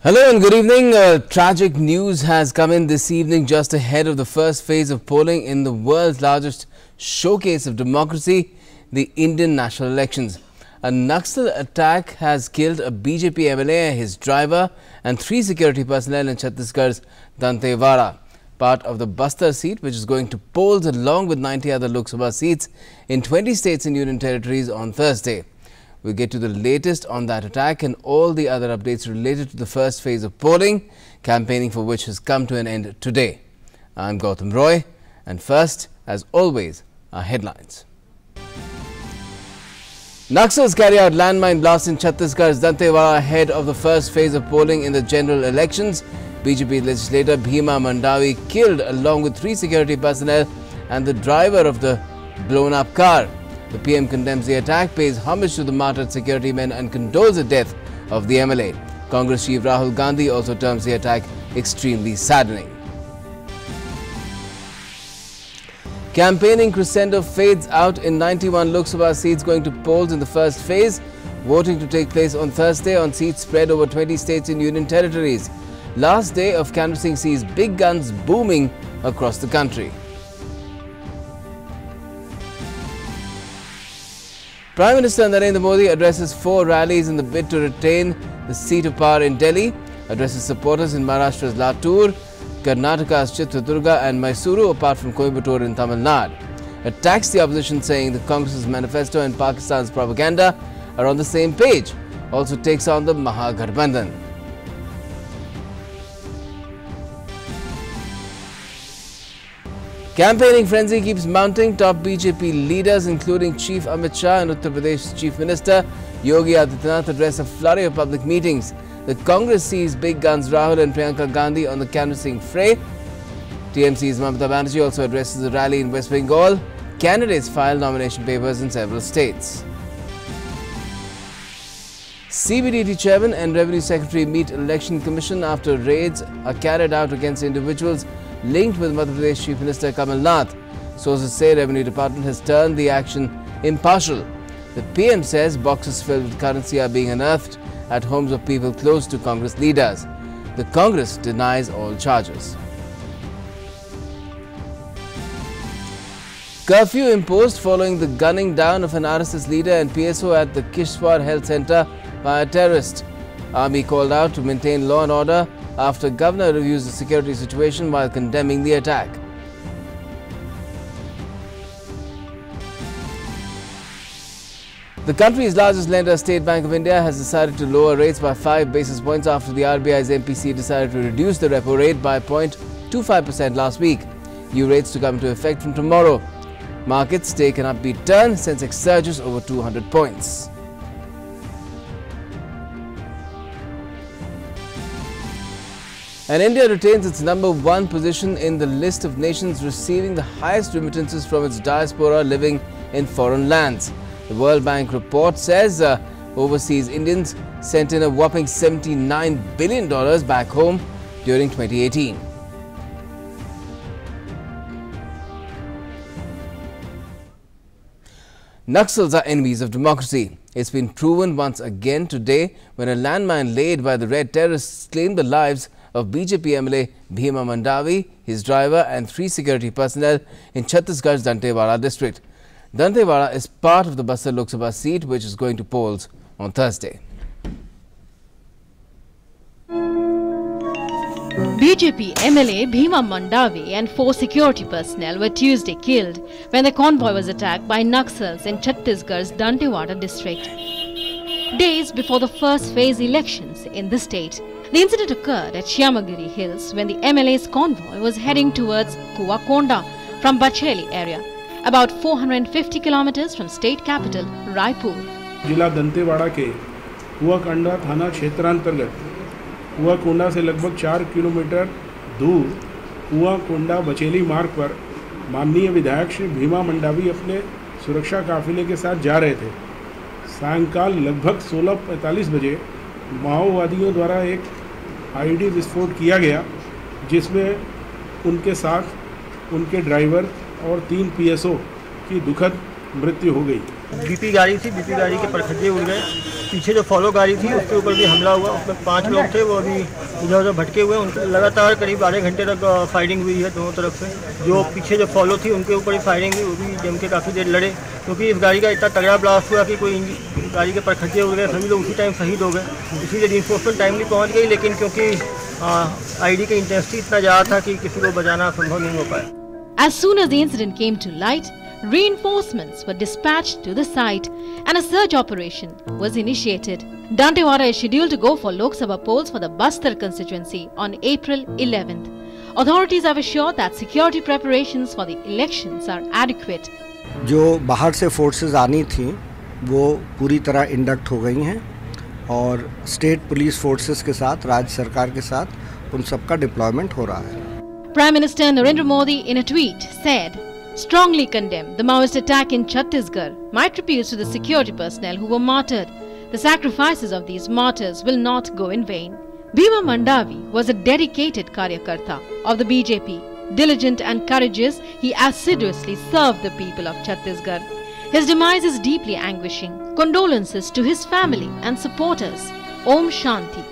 Hello and good evening. Tragic news has come in this evening just ahead of the first phase of polling in the world's largest showcase of democracy, the Indian national elections. A Naxal attack has killed a BJP MLA, his driver and 3 security personnel in Chhattisgarh's Dantewada, part of the Bastar seat, which is going to polls along with 90 other Lok Sabha seats in 20 states and union territories on Thursday. We'll get to the latest on that attack and all the other updates related to the first phase of polling, campaigning for which has come to an end today. I'm Gautam Roy, and first, as always, our headlines. Naxals carry out landmine blasts in Chhattisgarh's Dantewada ahead of the first phase of polling in the general elections. BJP legislator Bhima Mandavi killed along with 3 security personnel and the driver of the blown-up car. The PM condemns the attack, pays homage to the martyred security men and condoles the death of the MLA. Congress chief Rahul Gandhi also terms the attack extremely saddening. Campaigning crescendo fades out in 91 Lok Sabha seats going to polls in the first phase. Voting to take place on Thursday on seats spread over 20 states and union territories. Last day of canvassing sees big guns booming across the country. Prime Minister Narendra Modi addresses 4 rallies in the bid to retain the seat of power in Delhi, addresses supporters in Maharashtra's Latur, Karnataka's Chitradurga and Mysuru, apart from Coimbatore in Tamil Nadu. Attacks the opposition, saying the Congress's manifesto and Pakistan's propaganda are on the same page. Also takes on the Mahagarbandhan. Campaigning frenzy keeps mounting. Top BJP leaders, including Chief Amit Shah and Uttar Pradesh Chief Minister Yogi Adityanath, address a flurry of public meetings. The Congress sees big guns Rahul and Priyanka Gandhi on the canvassing fray. TMC's Mamata Banerjee also addresses a rally in West Bengal. Candidates file nomination papers in several states. CBDT Chairman and Revenue Secretary meet Election Commission after raids are carried out against individuals linked with Madhya Pradesh Chief Minister Kamal Nath. Sources say Revenue Department has turned the action impartial. The PM says boxes filled with currency are being unearthed at homes of people close to Congress leaders. The Congress denies all charges. Curfew imposed following the gunning down of an RSS leader and PSO at the Kishwar Health Centre by a terrorist. Army called out to maintain law and order after Governor reviews the security situation while condemning the attack. The country's largest lender, State Bank of India, has decided to lower rates by 5 basis points after the RBI's MPC decided to reduce the repo rate by 0.25% last week. New rates to come into effect from tomorrow. Markets take an upbeat turn, Sensex surges over 200 points. And India retains its #1 position in the list of nations receiving the highest remittances from its diaspora living in foreign lands. The World Bank report says overseas Indians sent in a whopping $79 billion back home during 2018. Naxals are enemies of democracy. It's been proven once again today when a landmine laid by the Red terrorists claimed the lives of BJP MLA Bhima Mandavi, his driver and 3 security personnel in Chhattisgarh's Dantewada district. Dantewada is part of the Bastar Lok Sabha seat, which is going to polls on Thursday. BJP MLA Bhima Mandavi and 4 security personnel were Tuesday killed when the convoy was attacked by Naxals in Chhattisgarh's Dantewada district. Days before the first phase elections in the state, the incident occurred at Shyamagiri Hills when the MLA's convoy was heading towards Kuwakonda from Bacheli area, about 450 kilometers from state capital Raipur. जिला दंतेवाड़ा के कुआकोंडा थाना क्षेत्रांतर्गत कुआकोंडा से लगभग 4 kilometre दूर कुआकोंडा बचेली मार्ग पर माननीय विधायक श्री भीमा मंडावी अपने सुरक्षा काफिले के साथ जा रहे थे। सायंकाल लगभग 16:45 बजे माओवादियों द्वारा एक आईडी विस्फोट किया गया, जिसमें उनके साथ उनके ड्राइवर और 3 पीएसओ की दुखद मृत्यु हो गई। बीपी गाड़ी थी, बीपी गाड़ी के परखच्चे उड़ गए पीछे जो फॉलो गाड़ी थी उसके ऊपर भी हमला हुआ। उसमें 5 लोग थे, वो अभी इधर उधर भटके हुए हैं। उनके लगातार करीब आधे घंटे तक फायरिंग हुई है दोनों तरफ से। जो पीछे जो फॉलो थी उनके ऊपर ही फायरिंग हुई, वो भी जम के काफ़ी देर लड़े, क्योंकि इस गाड़ी का इतना तगड़ा ब्लास्ट हुआ कि कोई गाड़ी के परखच्चे उड़ गए, सभी लोग उसी टाइम शहीद हो गए। इसीलिए रिइंफोर्समेंट टाइमली पहुँच गई, लेकिन क्योंकि आईडी का इंटेंसिटी इतना ज़्यादा था कि किसी को बचाना संभव नहीं हो पाया। As soon as the incident came to light, reinforcements were dispatched to the site and a search operation was initiated. Dantewada is scheduled to go for Lok Sabha polls for the Bastar constituency on April 11th. Authorities have assured that security preparations for the elections are adequate. जो बाहर से forces आनी थी वो पूरी तरह induct हो गई हैं और स्टेट पुलिस फोर्सेस के साथ, राज्य सरकार के साथ उन सबका डिप्लॉयमेंट हो रहा है। Prime Minister Narendra Modi in a tweet said, strongly condemned the Maoist attack in Chhattisgarh. My tributes to the security personnel who were martyred. The sacrifices of these martyrs will not go in vain. Bhima Mandavi was a dedicated Karyakarta of the BJP. Diligent and courageous, he assiduously served the people of Chhattisgarh. His demise is deeply anguishing. Condolences to his family and supporters. Om Shanti.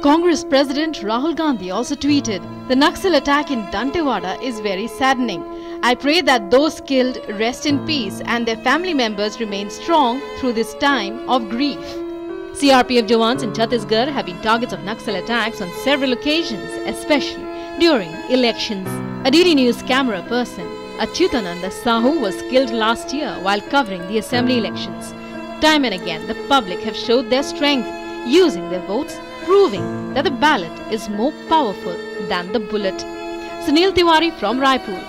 Congress President Rahul Gandhi also tweeted, the Naxal attack in Dantewada is very saddening. I pray that those killed rest in peace and their family members remain strong through this time of grief. CRPF Jawans in Chhattisgarh have been targets of Naxal attacks on several occasions, especially during elections. A DD News camera person, Achyutananda Sahu, was killed last year while covering the assembly elections. Time and again, the public have showed their strength, using their votes, proving that the ballot is more powerful than the bullet. Sunil Tiwari from Raipur.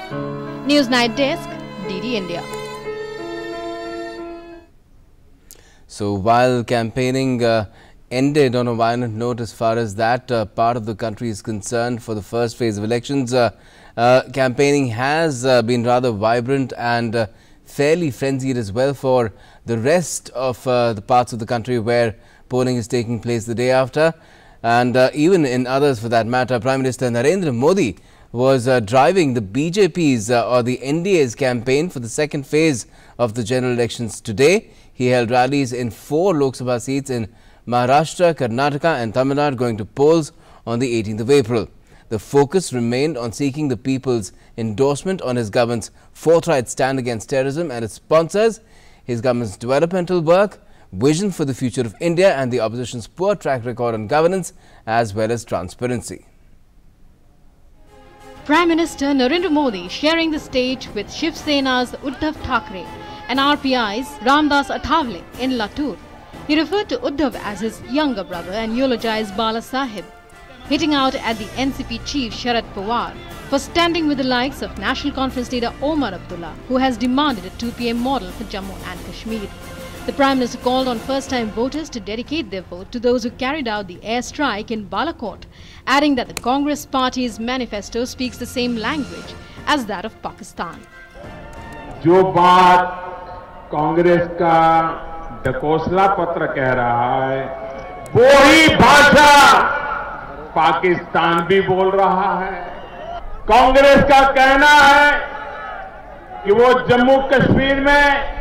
Newsnight Desk, DD India. So while campaigning ended on a violent note as far as that part of the country is concerned for the first phase of elections, campaigning has been rather vibrant and fairly frenzied as well for the rest of the parts of the country where polling is taking place the day after, and even in others for that matter. Prime Minister Narendra Modi was driving the BJP's or the NDA's campaign for the second phase of the general elections today. He held rallies in 4 Lok Sabha seats in Maharashtra, Karnataka and Tamil Nadu, going to polls on the 18th of April. The focus remained on seeking the people's endorsement on his government's forthright stand against terrorism and its sponsors, his government's developmental work, vision for the future of India and the opposition's poor track record on governance as well as transparency. Prime Minister Narendra Modi sharing the stage with Shiv Sena's Uddhav Thackeray and RPI's Ramdas Athavale in Latur. He referred to Uddhav as his younger brother and eulogized Bala Sahib, hitting out at the NCP chief Sharad Pawar for standing with the likes of National Conference leader Omar Abdullah, who has demanded a 2 PM model for Jammu and Kashmir. The Prime Minister called on first-time voters to dedicate their vote to those who carried out the airstrike in Balakot, adding that the Congress party's manifesto speaks the same language as that of Pakistan. जो बात कांग्रेस का ढकोसला पत्र कह रहा है, वो ही भाषा पाकिस्तान भी बोल रहा है। कांग्रेस का कहना है कि वो जम्मू कश्मीर में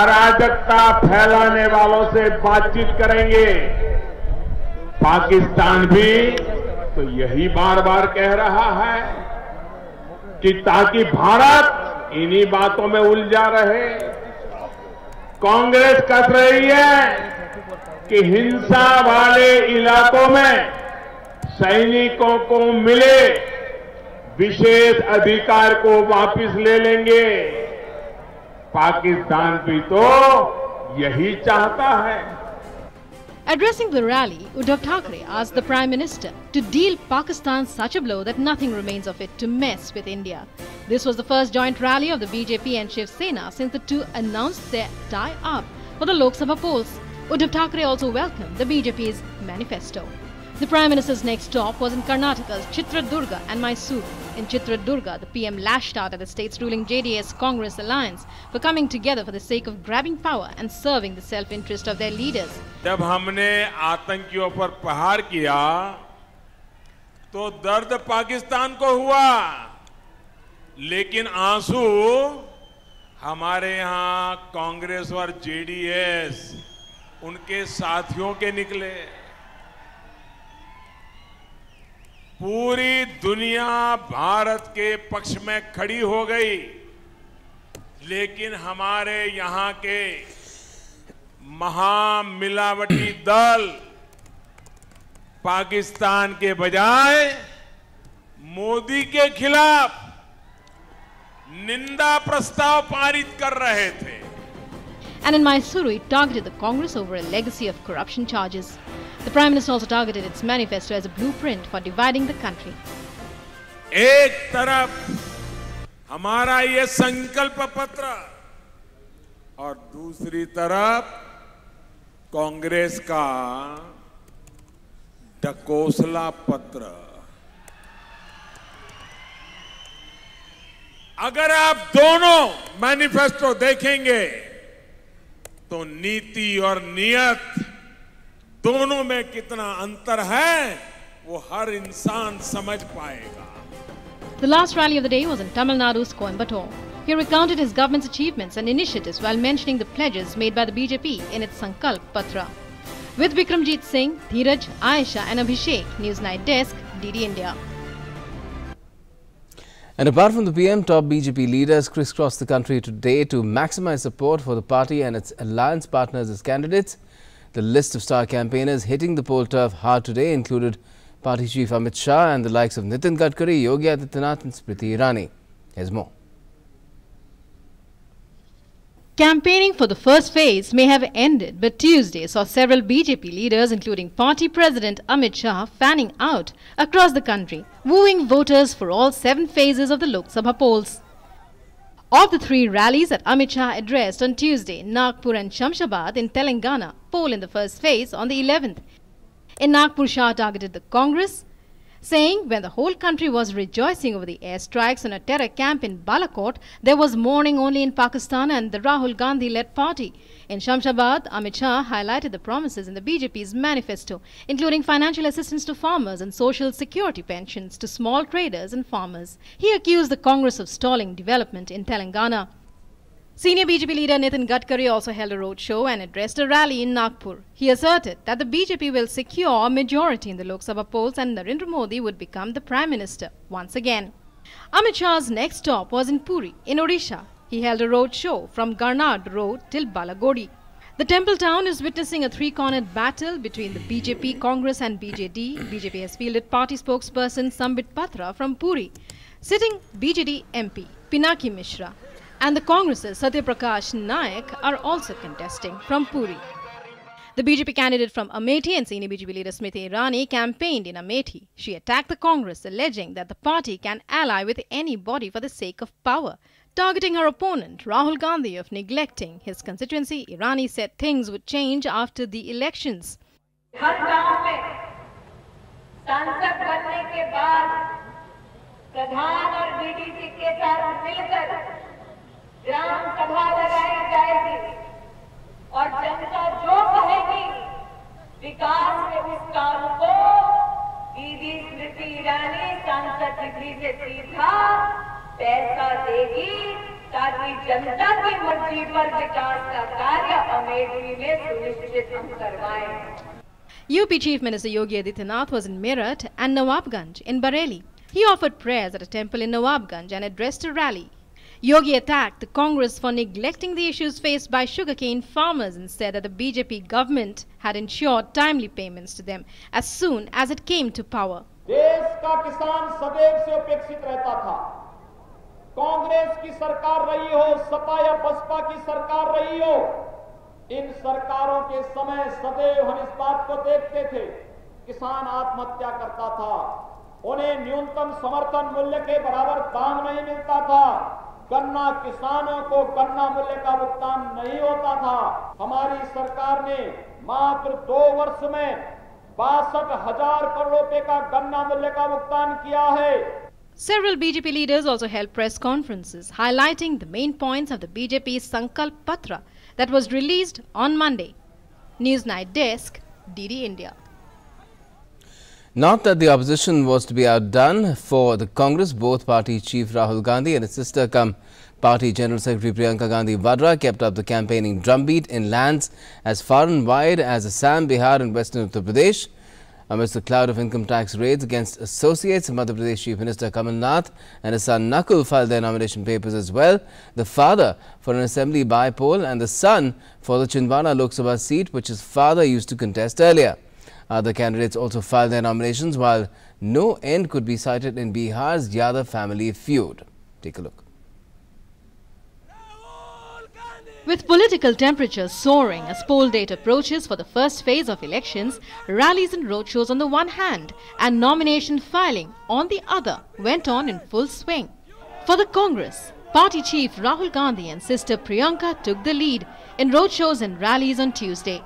अराजकता फैलाने वालों से बातचीत करेंगे। पाकिस्तान भी तो यही बार बार कह रहा है कि ताकि भारत इन्हीं बातों में उलझा रहे। कांग्रेस कह रही है कि हिंसा वाले इलाकों में सैनिकों को मिले विशेष अधिकार को वापस ले लेंगे। पाकिस्तान भी तो यही चाहता है। Addressing the rally, Uddhav Thackeray asked the Prime Minister to deal Pakistan such a blow that nothing remains of it to mess with India. This was the first joint rally of the BJP and Shiv Sena since the two announced their tie-up for the Lok Sabha polls. Uddhav Thackeray also welcomed the BJP's manifesto. The Prime Minister's next stop was in Karnataka's Chitradurga and Mysuru. In Chitradurga, the PM lashed out at the state's ruling JDS-Congress alliance for coming together for the sake of grabbing power and serving the self-interest of their leaders. जब हमने आतंकियों पर प्रहार किया तो दर्द पाकिस्तान को हुआ, लेकिन आंसू हमारे यहाँ कांग्रेस और जेडीएस उनके साथियों के निकले। पूरी दुनिया भारत के पक्ष में खड़ी हो गई, लेकिन हमारे यहां के महामिलावटी दल पाकिस्तान के बजाय मोदी के खिलाफ निंदा प्रस्ताव पारित कर रहे थे। And in Mysuru, it targeted the Congress over a legacy of corruption charges. The Prime Minister also targeted its manifesto as a blueprint for dividing the country. एक तरफ हमारा ये संकल्प पत्र और दूसरी तरफ कांग्रेस का ढकोसला पत्र। अगर आप दोनों मैनिफेस्टो देखेंगे तो नीति और नियत दोनों में कितना अंतर है वो हर इंसान समझ पाएगा। The last rally of the day was in Tamil Nadu's Coimbatore. He recounted his government's achievements and initiatives while mentioning the pledges made by the BJP in its Sankalp Patra. With Bikramjit Singh, Dheeraj, Aisha and Abhishek, Newsnight Desk, DD India. And apart from the PM, top BJP leaders crisscrossed the country today to maximize support for the party and its alliance partners as candidates. The list of star campaigners hitting the poll turf hard today included Party Chief Amit Shah and the likes of Nitin Gadkari, Yogi Adityanath and Smriti Irani. Here's more. Campaigning for the first phase may have ended, but Tuesday saw several BJP leaders, including Party President Amit Shah, fanning out across the country, wooing voters for all 7 phases of the Lok Sabha polls. Of the 3 rallies that Amit Shah addressed on Tuesday, Nagpur and Shamshabad in Telangana poll in the first phase on the 11th. In Nagpur, Shah targeted the Congress, saying when the whole country was rejoicing over the airstrikes on a terror camp in Balakot, there was mourning only in Pakistan and the Rahul Gandhi-led party. In Shamshabad, Amit Shah highlighted the promises in the BJP's manifesto, including financial assistance to farmers and social security pensions to small traders and farmers. He accused the Congress of stalling development in Telangana. Senior BJP leader Nitin Gadkari also held a roadshow and addressed a rally in Nagpur. He asserted that the BJP will secure a majority in the Lok Sabha polls and Narendra Modi would become the Prime Minister once again. Amit Shah's next stop was in Puri, in Odisha. He held a roadshow from Garnad Road till Balagodi. The temple town is witnessing a 3-cornered battle between the BJP, Congress and BJD. BJP has fielded party spokesperson Sambit Patra from Puri, sitting BJD MP Pinaki Mishra. And the Congress's Satya Prakash Naik are also contesting from Puri. The BJP candidate from Amethi and senior BJP leader Smriti Irani campaigned in Amethi. She attacked the Congress, alleging that the party can ally with anybody for the sake of power. Targeting her opponent, Rahul Gandhi, of neglecting his constituency, Irani said things would change after the elections. ग्राम सभा लगाई जाएगी और जनता जो कहेगी विकास के उस काम को दीदी स्मृति ईरानी सांसद निधि से सीधा पैसा देगी ताकि जनता की मर्जी पर विकास का कार्य अमेठी में सुनिश्चित हम करवाएं। UP Chief Minister Yogi Adityanath was in Meerut and Nawabganj in Bareilly. He offered prayers at a temple in Nawabganj and addressed a rally. Yogi attacked the Congress for neglecting the issues faced by sugarcane farmers and said that the BJP government had ensured timely payments to them as soon as it came to power. देश का किसान सदैव से उपेक्षित रहता था। कांग्रेस की सरकार रही हो, सपा या बसपा की सरकार रही हो, इन सरकारों के समय सदैव हम इस बात को देखते थे, किसान आत्महत्या करता था, उन्हें न्यूनतम समर्थन मूल्य के बराबर दाम नहीं मिलता था, गन्ना किसानों को गन्ना मूल्य का भुगतान नहीं होता था। हमारी सरकार ने मात्र 2 वर्ष में 62,000 करोड़ रुपए का गन्ना मूल्य का भुगतान किया है। Several BJP leaders also held press conferences highlighting the main points of the BJP's Sankalp Patra that was released on Monday. Newsnight Desk, DD India. Not that the opposition was to be outdone for the Congress, both party chief Rahul Gandhi and his sister come Party General Secretary Priyanka Gandhi Vadra kept up the campaigning drumbeat in lands as far and wide as Assam, Bihar and western Uttar Pradesh. Amidst the cloud of income tax raids against associates, Madhya Pradesh Chief Minister Kamal Nath and his son Nakul filed their nomination papers as well. The father for an assembly by-poll and the son for the Chhindwara Lok Sabha seat, which his father used to contest earlier. Other candidates also filed their nominations, while no end could be cited in Bihar's Yadav family feud. Take a look. With political temperatures soaring as poll date approaches for the first phase of elections, rallies and roadshows on the one hand and nomination filing on the other went on in full swing. For the Congress, party chief Rahul Gandhi and sister Priyanka took the lead in roadshows and rallies on Tuesday.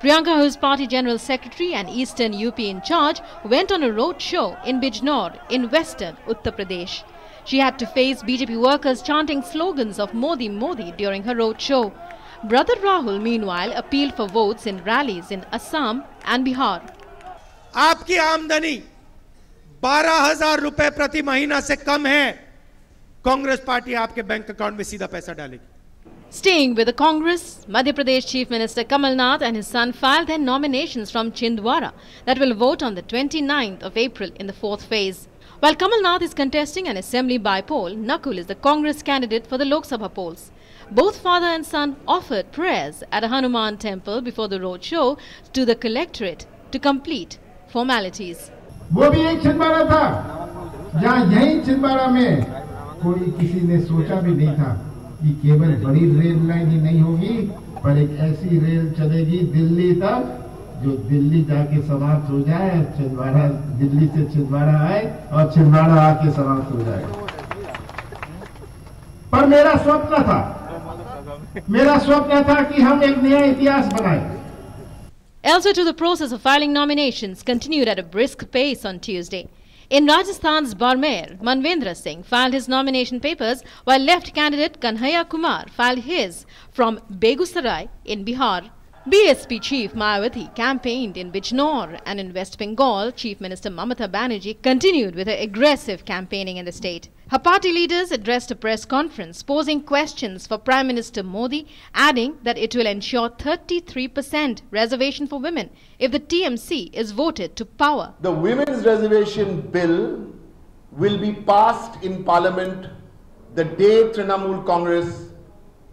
Priyanka, who is party general secretary and eastern UP in charge, went on a roadshow in Bijnor in western Uttar Pradesh. She had to face BJP workers chanting slogans of Modi Modi during her roadshow. Brother Rahul, meanwhile, appealed for votes in rallies in Assam and Bihar. आपकी आमदनी 12,000 रुपए प्रति महीना से कम है, Congress party आपके bank account में सीधा पैसा डालेगी. Staying with the Congress, Madhya Pradesh Chief Minister Kamal Nath and his son filed their nominations from Chhindwara that will vote on the 29th of April in the fourth phase. While Kamal Nath is contesting an assembly by-poll, Nakul is the Congress candidate for the Lok Sabha polls. Both father and son offered prayers at a Hanuman temple before the roadshow to the collectorate to complete formalities. वो भी एक छिंदवाड़ा था, जहाँ यही छिंदवाड़ा में कोई किसी ने सोचा भी नहीं था कि केवल बड़ी रेल लाइन ही नहीं होगी, पर एक ऐसी रेल चलेगी दिल्ली तक जो दिल्ली जाके समाप्त हो जाए, छिंदवाड़ा दिल्ली से छिंदवाड़ा आए और छिंदवाड़ा आके समाप्त हो जाए. पर मेरा स्वप्न था कि हम एक नया इतिहास बनाएं. Elsewhere too, the process of filing nominations continued at a brisk pace on Tuesday. In Rajasthan's Barmer, Manvendra Singh filed his nomination papers, while left candidate Kanhaiya Kumar filed his from Begusarai in Bihar. BSP chief Mayawati campaigned in Bijnor, and in West Bengal, Chief Minister Mamata Banerjee continued with her aggressive campaigning in the state. Her party leaders addressed a press conference posing questions for Prime Minister Modi, adding that it will ensure 33% reservation for women if the TMC is voted to power. The Women's Reservation Bill will be passed in Parliament the day Trinamool Congress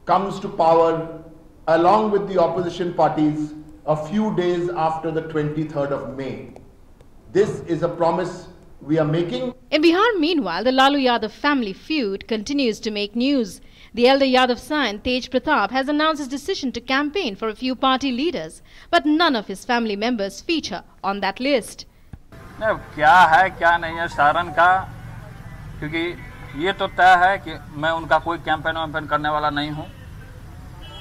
comes to power, along with the opposition parties, a few days after the 23rd of May. This is a promise we are making. In Bihar, meanwhile, the Lalu Yadav family feud continues to make news. The elder Yadav son, Tej Pratap, has announced his decision to campaign for a few party leaders, but none of his family members feature on that list. क्या है क्या नहीं है सारण का, क्योंकि ये तो तय है कि मैं उनका कोई कैंपेन करने वाला नहीं हूँ.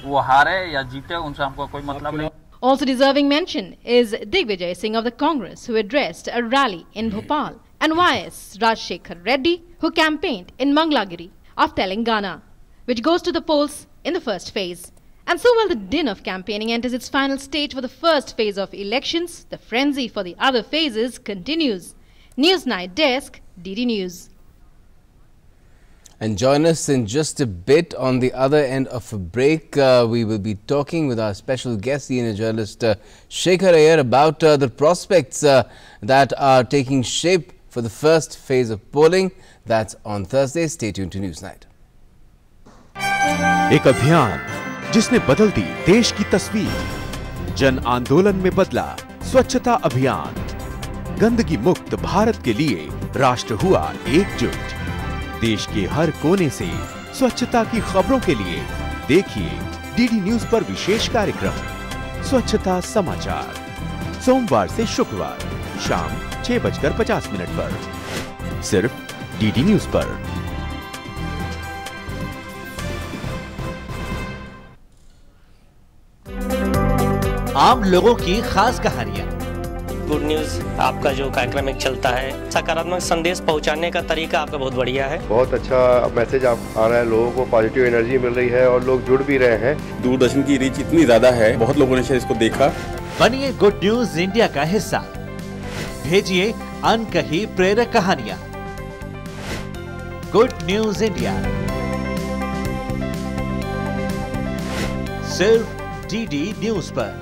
वो हारे या जीते उनसे हमको कोई मतलब नहीं. Also deserving mention is Digvijay Singh of the Congress, who addressed a rally in Bhopal, and YS Rajshekhar Reddy, who campaigned in Mangalagiri of Telangana, which goes to the polls in the first phase. And so while the din of campaigning enters its final stage for the first phase of elections, the frenzy for the other phases continues. Newsnight Desk, DD News. And join us in just a bit. On the other end of a break, we will be talking with our special guest, senior journalist Shekhar Iyer, about the prospects that are taking shape for the first phase of polling. That's on Thursday. Stay tuned to Newsnight. एक अभियान जिसने बदल दी देश की तस्वीर, जन आंदोलन में बदला स्वच्छता अभियान, गंदगी मुक्त भारत के लिए राष्ट्र हुआ एकजुट। देश के हर कोने से स्वच्छता की खबरों के लिए देखिए डीडी न्यूज पर विशेष कार्यक्रम स्वच्छता समाचार, सोमवार से शुक्रवार शाम 6:50 पर, सिर्फ डीडी न्यूज पर। आम लोगों की खास कहानियां। गुड न्यूज आपका जो कार्यक्रम एक चलता है, सकारात्मक संदेश पहुंचाने का तरीका आपका बहुत बढ़िया है। बहुत अच्छा मैसेज आ रहा है, लोगों को पॉजिटिव एनर्जी मिल रही है और लोग जुड़ भी रहे हैं। दूरदर्शन की रीच इतनी ज्यादा है, बहुत लोगों ने शायद इसको देखा। बनिए गुड न्यूज इंडिया का हिस्सा, भेजिए अनकही प्रेरक कहानियां। Good news India. सिर्फ डीडी न्यूज पर।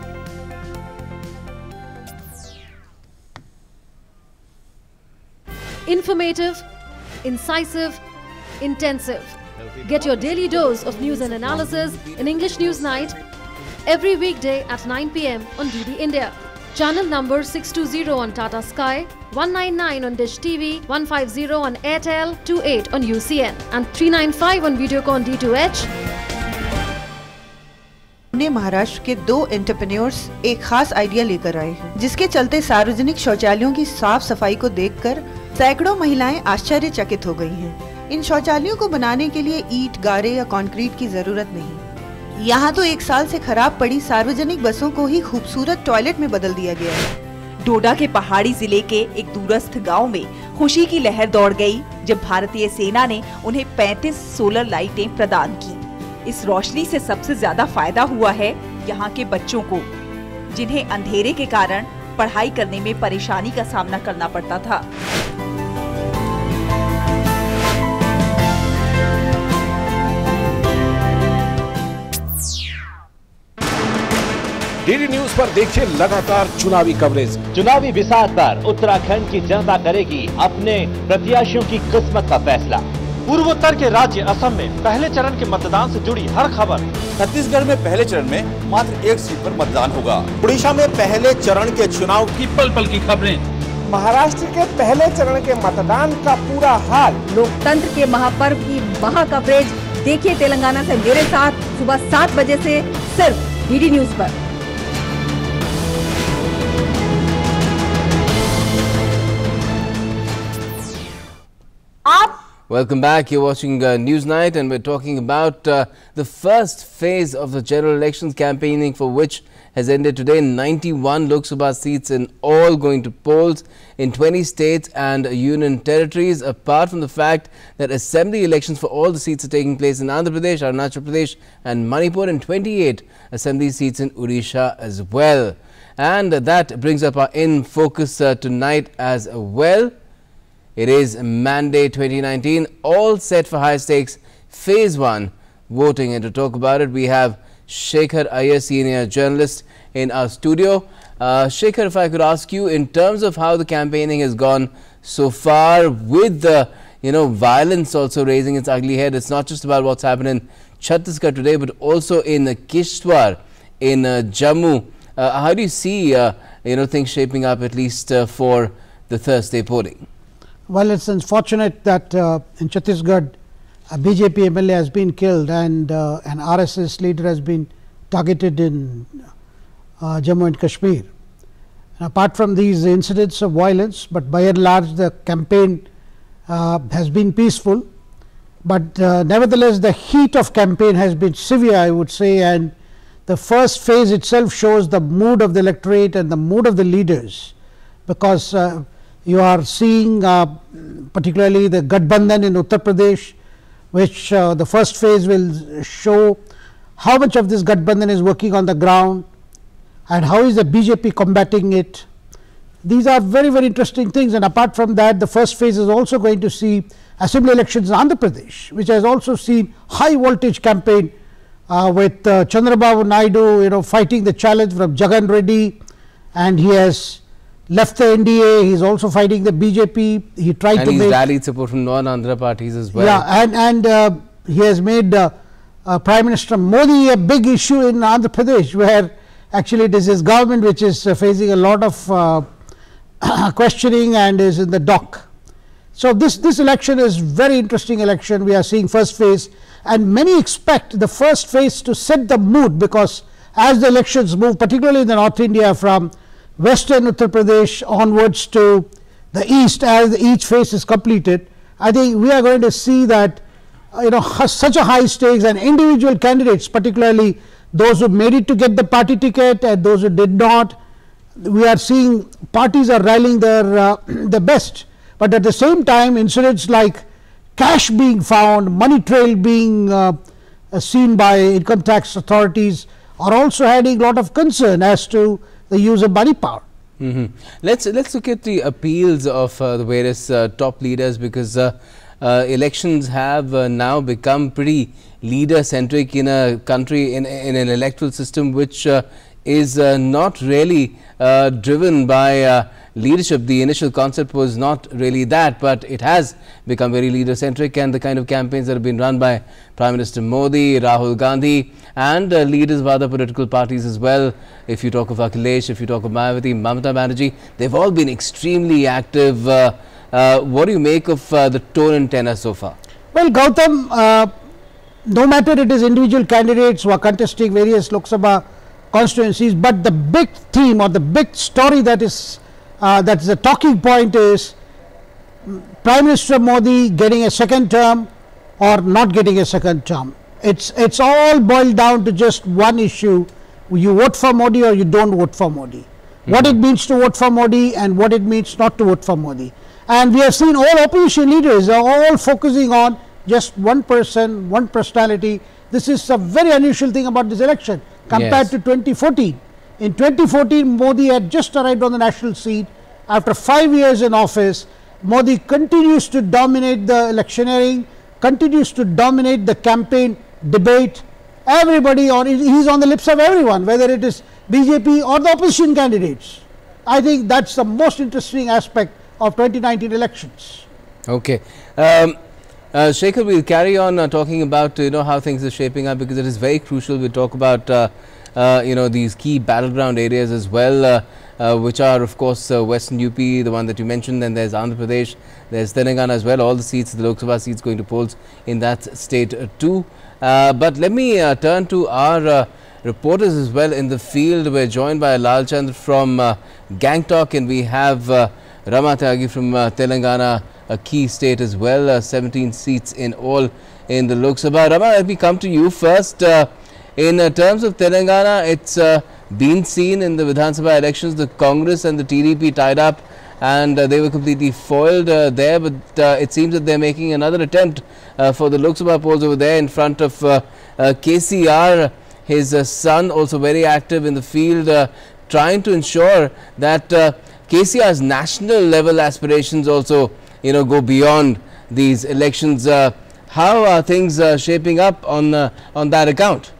Informative, incisive, intensive. Get your daily dose of news and analysis in English Newsnight every weekday at 9 p.m. on DD India. Channel number 620 on Tata Sky, 199 on Dish TV, 150 on Airtel, 28 on UCN and 395 on Videocon D2H. Maharashtra के 2 entrepreneurs एक खास idea लेकर आए हैं, जिसके चलते सार्वजनिक शौचालयों की साफ सफाई को देखकर सैकड़ों महिलाएं आश्चर्यचकित हो गई हैं। इन शौचालयों को बनाने के लिए ईंट, गारे या कंक्रीट की जरूरत नहीं। यहाँ तो 1 साल से खराब पड़ी सार्वजनिक बसों को ही खूबसूरत टॉयलेट में बदल दिया गया है। डोडा के पहाड़ी जिले के एक दूरस्थ गांव में खुशी की लहर दौड़ गई जब भारतीय सेना ने उन्हें 35 सोलर लाइटें प्रदान की। इस रोशनी से सबसे ज्यादा फायदा हुआ है यहाँ के बच्चों को, जिन्हें अंधेरे के कारण पढ़ाई करने में परेशानी का सामना करना पड़ता था। डीडी न्यूज पर देखिए लगातार चुनावी कवरेज। चुनावी बिसात पर उत्तराखंड की जनता करेगी अपने प्रत्याशियों की किस्मत का फैसला। पूर्वोत्तर के राज्य असम में पहले चरण के मतदान से जुड़ी हर खबर। छत्तीसगढ़ में पहले चरण में मात्र 1 सीट पर मतदान होगा। उड़ीसा में पहले चरण के चुनाव की पल पल की खबरें। महाराष्ट्र के पहले चरण के मतदान का पूरा हाल। लोकतंत्र के महापर्व की महा कवरेज देखिए तेलंगाना से मेरे साथ सुबह 7 बजे से सिर्फ डीडी न्यूज पर। Welcome back. You're watching Newsnight, and we're talking about the first phase of the general elections campaigning, for which has ended today. 91 Lok Sabha seats in all going to polls in 20 states and union territories, apart from the fact that assembly elections for all the seats are taking place in Andhra Pradesh, Arunachal Pradesh and Manipur, and 28 assembly seats in Odisha as well. And that brings up our In Focus tonight as well. It is Monday 2019, all set for high stakes phase 1 voting, and to talk about it we have Shekhar Iyer, senior journalist, in our studio. Shekhar, if I could ask you, in terms of how the campaigning has gone so far, with the violence also raising its ugly head, it's not just about what's happened in Chhattisgarh today, but also in Kishtwar, in Jammu. How do you see things shaping up, at least for the Thursday polling? Well, it's unfortunate that in Chhattisgarh, a BJP MLA has been killed and an RSS leader has been targeted in Jammu and Kashmir. And apart from these incidents of violence, but by and large the campaign has been peaceful. But nevertheless, the heat of campaign has been severe, I would say, and the first phase itself shows the mood of the electorate and the mood of the leaders, because you are seeing particularly the Gadbandhan in Uttar Pradesh, which the first phase will show how much of this Gadbandhan is working on the ground and how is the BJP combating it. These are very, very interesting things, and apart from that, the first phase is also going to see assembly elections in Andhra Pradesh, which has also seen high voltage campaign with Chandrababu Naidu fighting the challenge from Jagan Reddy, and he has left the NDA. He is also fighting the BJP. He tried to make, and he's rallied support from non-Andhra parties as well. Yeah, and he has made Prime Minister Modi a big issue in Andhra Pradesh, where actually it is his government which is facing a lot of questioning and is in the dock. So this election is very interesting election. We are seeing first phase, and many expect the first phase to set the mood, because as the elections move, particularly in the North India, from western Uttar Pradesh onwards to the east, as each phase is completed, I think we are going to see that such a high stakes, and individual candidates, particularly those who made it to get the party ticket and those who did not, we are seeing parties are rallying their best. But at the same time, incidents like cash being found, money trail being seen by income tax authorities are also having a lot of concern as to the use of money power. Let's look at the appeals of the various top leaders, because elections have now become pretty leader-centric in a country, in an electoral system which is not really driven by leadership. The initial concept was not really that, but it has become very leader-centric, and the kind of campaigns that have been run by Prime Minister Modi, Rahul Gandhi, and leaders of other political parties as well. If you talk of Akhilesh, if you talk of Mayawati, Mamata Banerjee, they've all been extremely active. What do you make of the tone and tenor so far? Well, Gautam, no matter it is individual candidates who are contesting various Lok Sabha constituencies, but the big theme or the big story that is a talking point is Prime Minister Modi getting a second term or not getting a second term. It's all boiled down to just one issue: you vote for Modi or you don't vote for Modi. What it means to vote for Modi and what it means not to vote for Modi. And we have seen all opposition leaders are all focusing on just one person, one personality. This is a very unusual thing about this election compared to 2014. In 2014, Modi had just arrived on the national scene. After 5 years in office, Modi continues to dominate the electioneering, continues to dominate the campaign debate. Everybody, he's on the lips of everyone, whether it is BJP or the opposition candidates. I think that's the most interesting aspect of 2019 elections. Okay. Shekhar, we'll carry on talking about how things are shaping up, because it is very crucial. We'll talk about these key battleground areas as well, which are of course Western UP, the one that you mentioned, then there's Andhra Pradesh, there's Telangana as well. All the seats, the Lok Sabha seats, going to polls in that state too. But let me turn to our reporters as well in the field. We're joined by Lal Chandra from Gangtok, and we have Rama Tyagi from Telangana, a key state as well. 17 seats in all in the Lok Sabha. Rama, let me come to you first. In terms of Telangana, it's been seen in the Vidhan Sabha elections, the Congress and the TDP tied up, and they were completely foiled there, but it seems that they're making another attempt for the Lok Sabha polls over there in front of KCR, his son, also very active in the field, trying to ensure that KCR's national level aspirations also go beyond these elections. How are things shaping up on that account?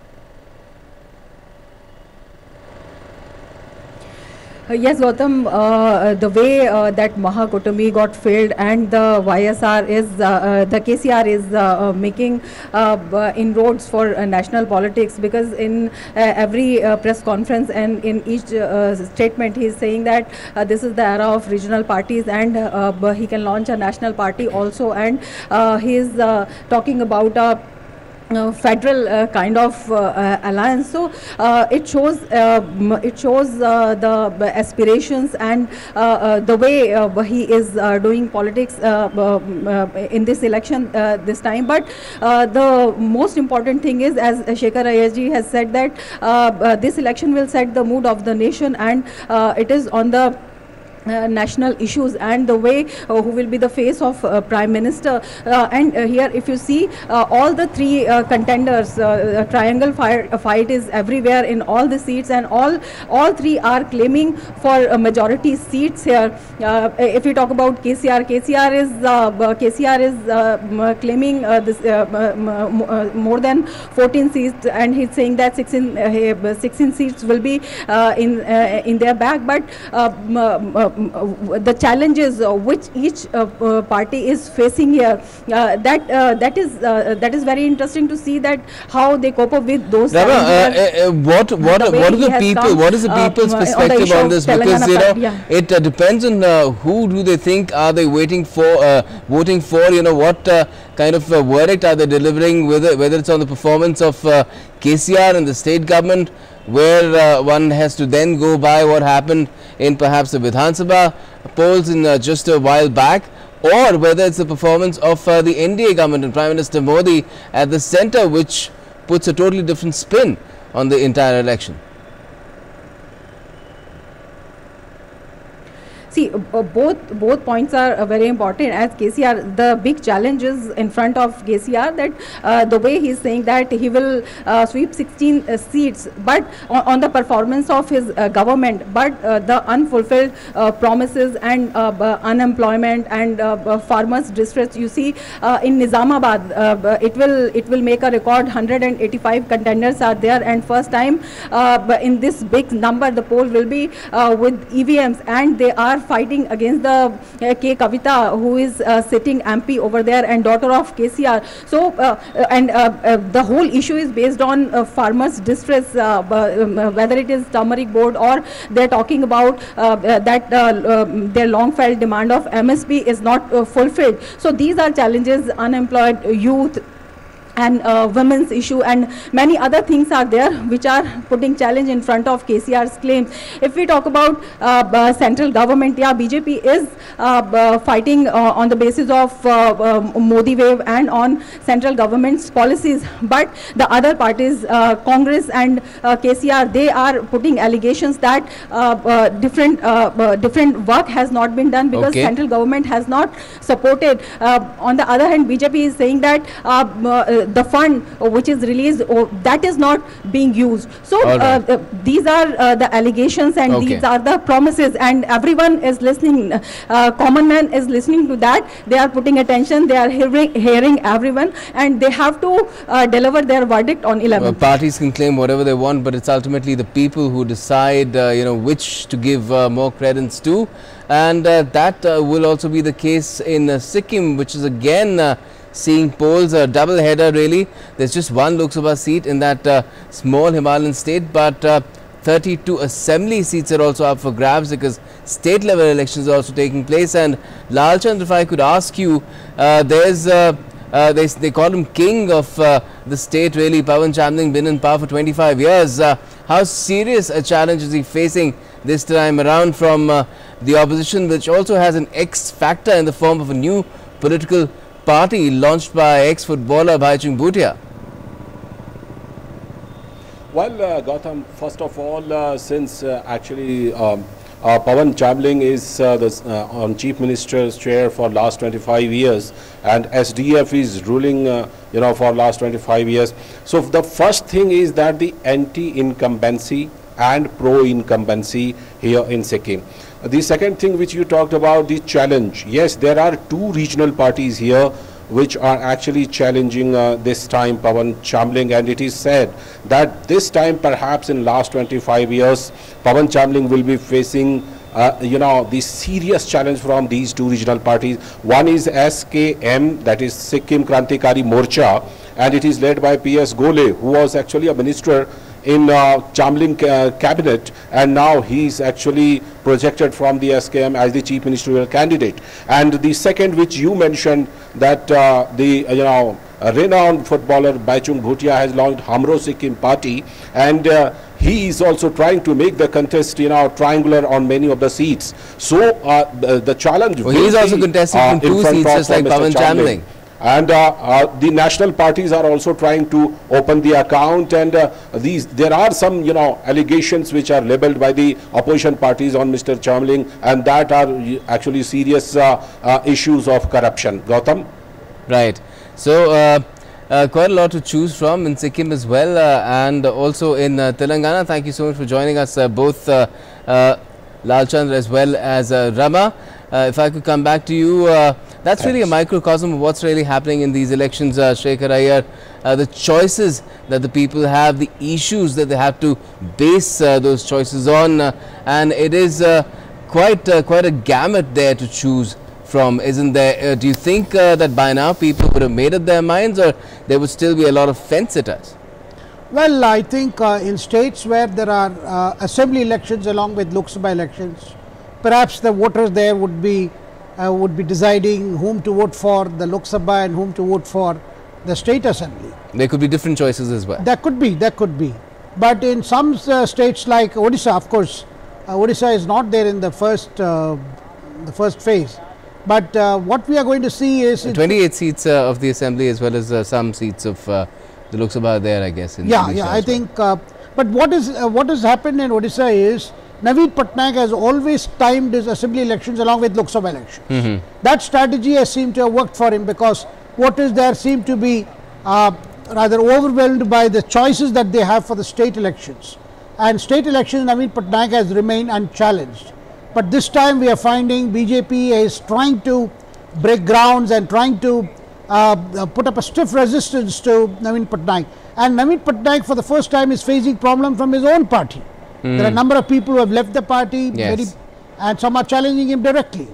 Yes, Gautam, the way that Mahakutumi got failed and the YSR is, the KCR is making inroads for national politics, because in every press conference and in each statement he is saying that this is the era of regional parties, and he can launch a national party also, and he is talking about a federal kind of alliance. So it shows the aspirations and the way he is doing politics in this election this time. But the most important thing is, as Shekhar Iyer ji has said, that this election will set the mood of the nation, and it is on the national issues and the way who will be the face of Prime Minister. And here if you see all the three contenders, triangle fight is everywhere in all the seats, and all three are claiming for majority seats here. If we talk about KCR is claiming this more than 14 seats, and he's saying that 16 seats will be in their bag. But the challenges which each party is facing here, that is very interesting to see that how they cope up with those challenges. What is the people's perspective on this? Because it depends on who do they think are they voting for, what kind of verdict are they delivering, whether it's on the performance of KCR and the state government, where one has to then go by what happened in perhaps the Vidhan Sabha polls in just a while back, or whether it's the performance of the NDA government and Prime Minister Modi at the centre, which puts a totally different spin on the entire election. See, both points are very important. As KCR, the big challenge is in front of KCR that the way he is saying that he will sweep 16 seats, but on the performance of his government, but the unfulfilled promises and unemployment and farmers' distress. You see, in Nizamabad, it will make a record. 185 contenders are there, and first time in this big number, the poll will be with EVMs, and they are fighting against the K. Kavita, who is sitting MP over there and daughter of KCR. So, the whole issue is based on farmers' distress, whether it is turmeric board or they're talking about that their long-felt demand of MSP is not fulfilled. So these are challenges, unemployed youth, and women's issue and many other things are there which are putting challenge in front of KCR's claims. If we talk about central government, yeah, BJP is fighting on the basis of Modi wave and on central government's policies, but the other parties, Congress and KCR, they are putting allegations that different work has not been done because central government has not supported. On the other hand, BJP is saying that the fund which is released, that is not being used. So these are the allegations and these are the promises, and everyone is listening. Common man is listening to that. They are putting attention. They are hearing everyone, and they have to deliver their verdict on 11th. Parties can claim whatever they want, but it's ultimately the people who decide, which to give more credence to, and that will also be the case in Sikkim, which is again seeing polls, a double header really. There's just one Lok Sabha seat in that small Himalayan state, but 32 assembly seats are also up for grabs because state level elections are also taking place. And Lalchand, if I could ask you, they call him king of the state really, Pawan Chamling, been in power for 25 years. How serious a challenge is he facing this time around from the opposition, which also has an X factor in the form of a new political party launched by ex-footballer Bhaichung Bhutia? Well, Gautam, first of all, since actually Pawan Chamling is on Chief Minister's chair for last 25 years and SDF is ruling, for last 25 years. So the first thing is that the anti-incumbency and pro-incumbency here in Sikkim. The second thing which you talked about, the challenge. Yes, there are two regional parties here which are actually challenging this time Pawan Chamling, and it is said that this time perhaps in last 25 years Pawan Chamling will be facing the serious challenge from these two regional parties. One is SKM, that is Sikkim Krantikari Morcha, and it is led by PS Gole, who was actually a minister in Chamling cabinet, and now he is actually projected from the SKM as the chief ministerial candidate. And the second, which you mentioned, that the renowned footballer Bhaichung Bhutia has launched Hamro Sikkim party, and he is also trying to make the contest triangular on many of the seats. So the challenge he is also contesting in 2 seats just like Pawan Chamling. And the national parties are also trying to open the account, and there are some allegations which are labelled by the opposition parties on Mr. Chamling, and that are actually serious issues of corruption. Gautam? Right. So quite a lot to choose from in Sikkim as well, and also in Telangana. Thank you so much for joining us, both Lalchand as well as Rama. If I could come back to you, that's really a microcosm of what's really happening in these elections, Shekhar Iyer. The choices that the people have, the issues that they have to base those choices on, and it is quite a gamut there to choose from, isn't there? Do you think that by now people would have made up their minds, or there would still be a lot of fence-sitters? Well, I think in states where there are assembly elections along with Lok Sabha elections, perhaps the voters there would be deciding whom to vote for the Lok Sabha and whom to vote for the state assembly. There could be different choices as well. That could be. But in some states like Odisha, of course, Odisha is not there in the first phase. But what we are going to see is 28 seats of the assembly as well as some seats of the Lok Sabha there, I guess. In I think. But what has happened in Odisha is Naveen Patnaik has always timed his assembly elections along with Lok Sabha elections. That strategy has seemed to have worked for him, because voters there seem to be rather overwhelmed by the choices that they have for the state elections. And state elections, Naveen Patnaik has remained unchallenged. But this time we are finding BJP is trying to break grounds and trying to put up a stiff resistance to Naveen Patnaik. And Naveen Patnaik for the first time is facing problem from his own party. There are a number of people who have left the party, and some are challenging him directly.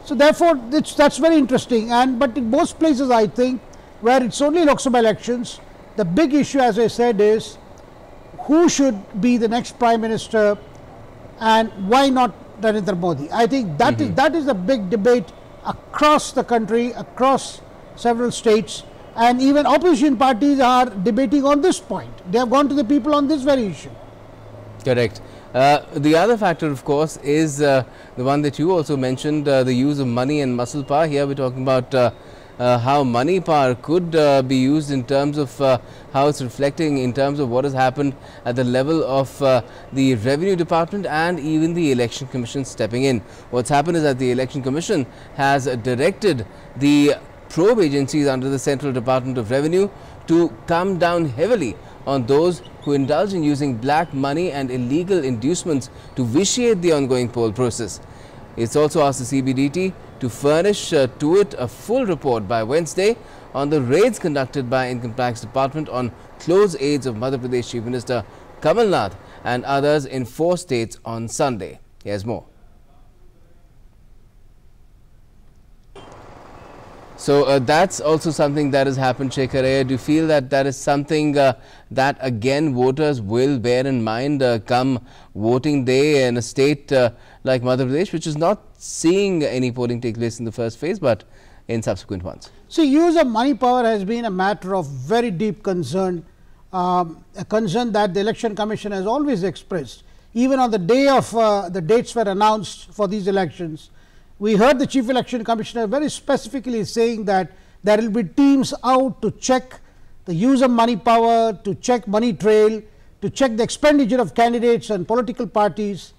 So therefore, that's very interesting. But in most places, I think, where it's only Lok Sabha elections, the big issue, as I said, is who should be the next Prime Minister, and why not Narendra Modi. I think that is a big debate across the country, across several states, and even opposition parties are debating on this point. They have gone to the people on this very issue. Correct. The other factor, of course, is the one that you also mentioned, the use of money and muscle power. Here we're talking about how money power could be used in terms of how it's reflecting in terms of what has happened at the level of the Revenue Department and even the Election Commission stepping in. What's happened is that the Election Commission has directed the probe agencies under the Central Department of Revenue to come down heavily on those who indulge in using black money and illegal inducements to vitiate the ongoing poll process. It's also asked the CBDT to furnish to it a full report by Wednesday on the raids conducted by Income Tax Department on close aides of Madhya Pradesh Chief Minister Kamal Nath and others in 4 states on Sunday. Here's more. So that's also something that has happened, Shekhar. Do you feel that that is something that again voters will bear in mind come voting day in a state like Madhya Pradesh, which is not seeing any polling take place in the first phase but in subsequent ones? See, use of money power has been a matter of very deep concern, a concern that the Election Commission has always expressed. Even on the day of the dates were announced for these elections, we heard the Chief Election Commissioner very specifically saying that there will be teams out to check the use of money power, to check money trail, to check the expenditure of candidates and political parties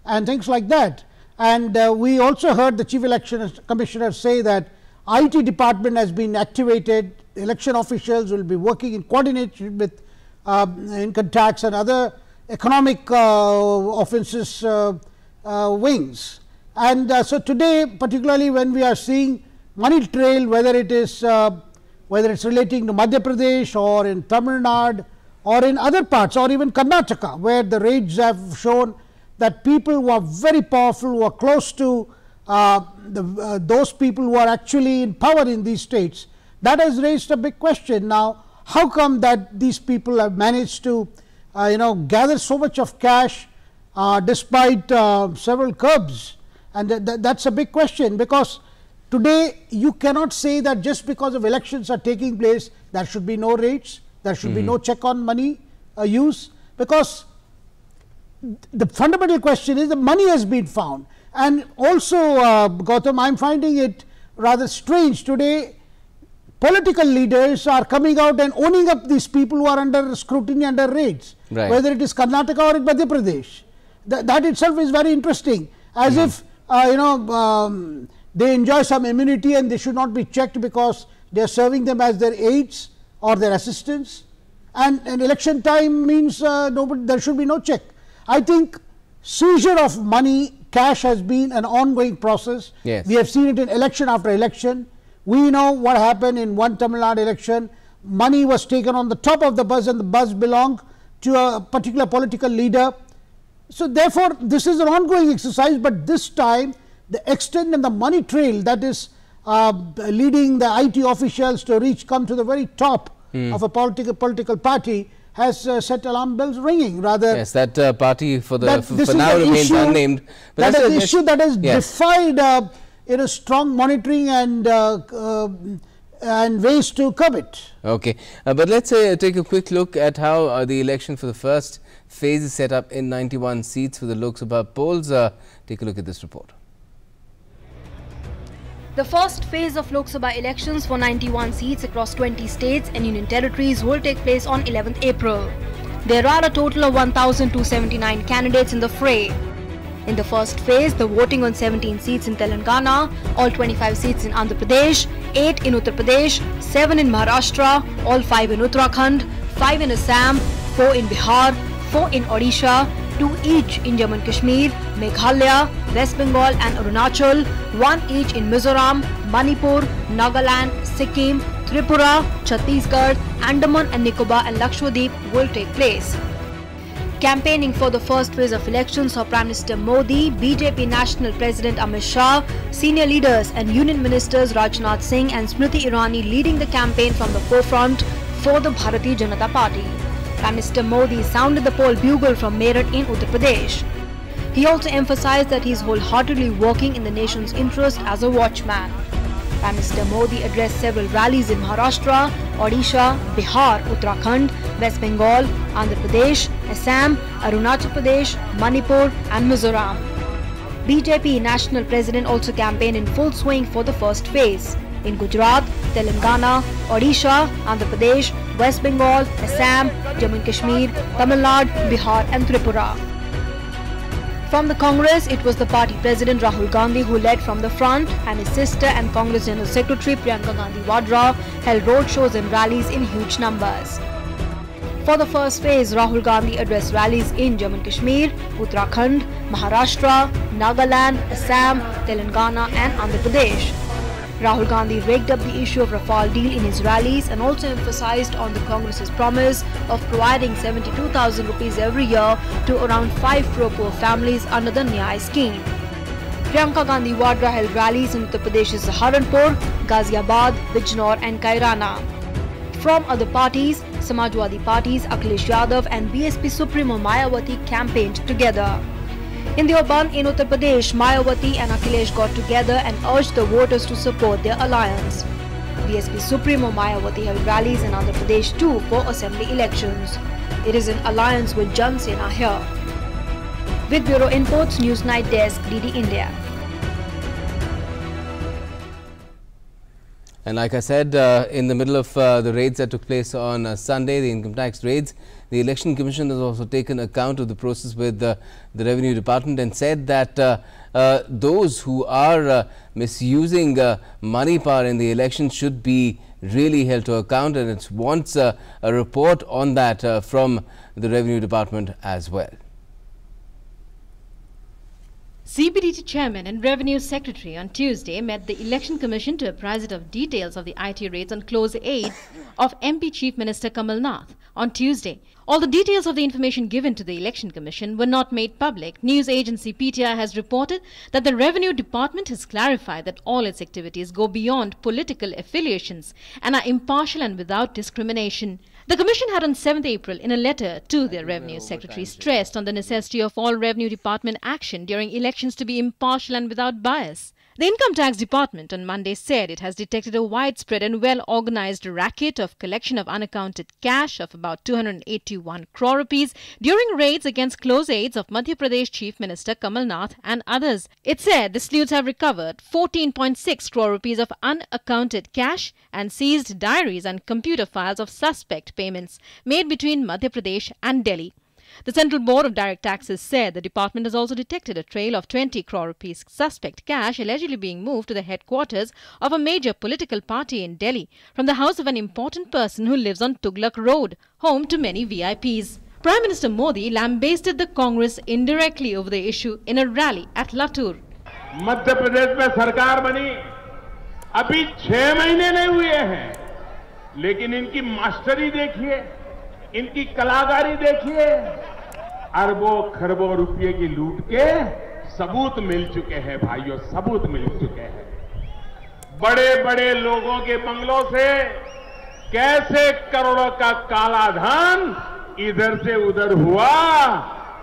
and things like that. And we also heard the Chief Election Commissioner say that IT department has been activated, election officials will be working in coordination with income tax and other economic offences wings. And so today, particularly when we are seeing money trail, whether it's relating to Madhya Pradesh or in Tamil Nadu or in other parts or even Karnataka, where the raids have shown that people who are very powerful, who are close to those people who are actually in power in these states, that has raised a big question. Now, how come that these people have managed to gather so much of cash despite several curbs? And that's a big question, because today you cannot say that just because of elections are taking place, there should be no raids, there should be no check on money use, because the fundamental question is the money has been found. And also, Gautam, I'm finding it rather strange today. Political leaders are coming out and owning up these people who are under scrutiny, under raids, whether it is Karnataka or in Madhya Pradesh. That itself is very interesting, as if they enjoy some immunity and they should not be checked because they are serving them as their aides or their assistants. And election time means there should be no check. I think seizure of money, cash has been an ongoing process. We have seen it in election after election. We know what happened in one Tamil Nadu election. Money was taken on the top of the bus and the bus belonged to a particular political leader. So therefore, this is an ongoing exercise, but this time the extent and the money trail that is leading the IT officials to come to the very top of a political party has set alarm bells ringing. Rather, yes, that party for now remains unnamed. But that is an issue that has defied strong monitoring and ways to curb it. Okay, but let's take a quick look at how the election for the first phase is set up in 91 seats for the Lok Sabha polls. Take a look at this report. The first phase of Lok Sabha elections for 91 seats across 20 states and union territories will take place on 11th April. There are a total of 1,279 candidates in the fray. In the first phase, the voting on 17 seats in Telangana, all 25 seats in Andhra Pradesh, 8 in Uttar Pradesh, 7 in Maharashtra, all 5 in Uttarakhand, 5 in Assam, 4 in Bihar, 4 in Odisha, 2 each in Jammu and Kashmir, Meghalaya, West Bengal and Arunachal, 1 each in Mizoram, Manipur, Nagaland, Sikkim, Tripura, Chhattisgarh, Andaman and Nicobar and Lakshadweep will take place. Campaigning for the first phase of elections saw Prime Minister Modi, BJP National President Amit Shah, senior leaders and Union Ministers Rajnath Singh and Smriti Irani leading the campaign from the forefront for the Bharatiya Janata Party. Prime Minister Modi sounded the poll bugle from Meerut in Uttar Pradesh. He also emphasized that he is wholeheartedly working in the nation's interest as a watchman. Prime Minister Modi addressed several rallies in Maharashtra, Odisha, Bihar, Uttarakhand, West Bengal, Andhra Pradesh, Assam, Arunachal Pradesh, Manipur and Mizoram. BJP National President also campaigned in full swing for the first phase in Gujarat, Telangana, Odisha, Andhra Pradesh, West Bengal, Assam, Jammu and Kashmir, Tamil Nadu, Bihar and Tripura. From the Congress, it was the party president Rahul Gandhi who led from the front, and his sister and Congress General Secretary Priyanka Gandhi Vadra held roadshows and rallies in huge numbers. For the first phase, Rahul Gandhi addressed rallies in Jammu and Kashmir, Uttarakhand, Maharashtra, Nagaland, Assam, Telangana and Andhra Pradesh. Rahul Gandhi raked up the issue of Rafale deal in his rallies and also emphasized on the Congress's promise of providing 72,000 rupees every year to around 5 crore poor families under the Nyay scheme. Priyanka Gandhi Vadra held rallies in Uttar Pradesh's Saharanpur, Ghaziabad, Bijnor and Kairana. From other parties, Samajwadi Party's Akhilesh Yadav and BSP Supremo Mayawati campaigned together. In the Urban in Uttar Pradesh, Mayawati and Akhilesh got together and urged the voters to support their alliance. BSP Supremo Mayawati held rallies in Andhra Pradesh too for assembly elections. It is in alliance with Jan Sena here. With Bureau Inputs, Newsnight Desk, DD India. And like I said, in the middle of the raids that took place on Sunday, the income tax raids, the Election Commission has also taken account of the process with the Revenue Department and said that those who are misusing money power in the election should be really held to account, and it wants a report on that from the Revenue Department as well. CBDT Chairman and Revenue Secretary on Tuesday met the Election Commission to apprise it of details of the IT raids on close aid of MP Chief Minister Kamal Nath. On Tuesday, all the details of the information given to the Election Commission were not made public. News agency PTI has reported that the Revenue Department has clarified that all its activities go beyond political affiliations and are impartial and without discrimination. The Commission had on 7th April, in a letter to their Revenue Secretary, stressed on the necessity of all Revenue Department action during elections to be impartial and without bias. The Income Tax Department on Monday said it has detected a widespread and well-organized racket of collection of unaccounted cash of about 281 crore rupees during raids against close aides of Madhya Pradesh Chief Minister Kamal Nath and others. It said the sleuths have recovered 14.6 crore rupees of unaccounted cash and seized diaries and computer files of suspect payments made between Madhya Pradesh and Delhi. The Central Board of Direct Taxes said the department has also detected a trail of 20 crore rupees suspect cash allegedly being moved to the headquarters of a major political party in Delhi from the house of an important person who lives on Tughlaq Road, home to many VIPs. Prime Minister Modi lambasted the Congress indirectly over the issue in a rally at Latur. Madhya Pradesh में सरकार बनी अभी 6 महीने नहीं हुए हैं, लेकिन इनकी मास्टरी देखिए, इनकी कलाकारी देखिए, अरबों खरबों रुपये की लूट के सबूत मिल चुके हैं भाइयों, सबूत मिल चुके हैं। बड़े बड़े लोगों के बंगलों से कैसे करोड़ों का काला धन इधर से उधर हुआ,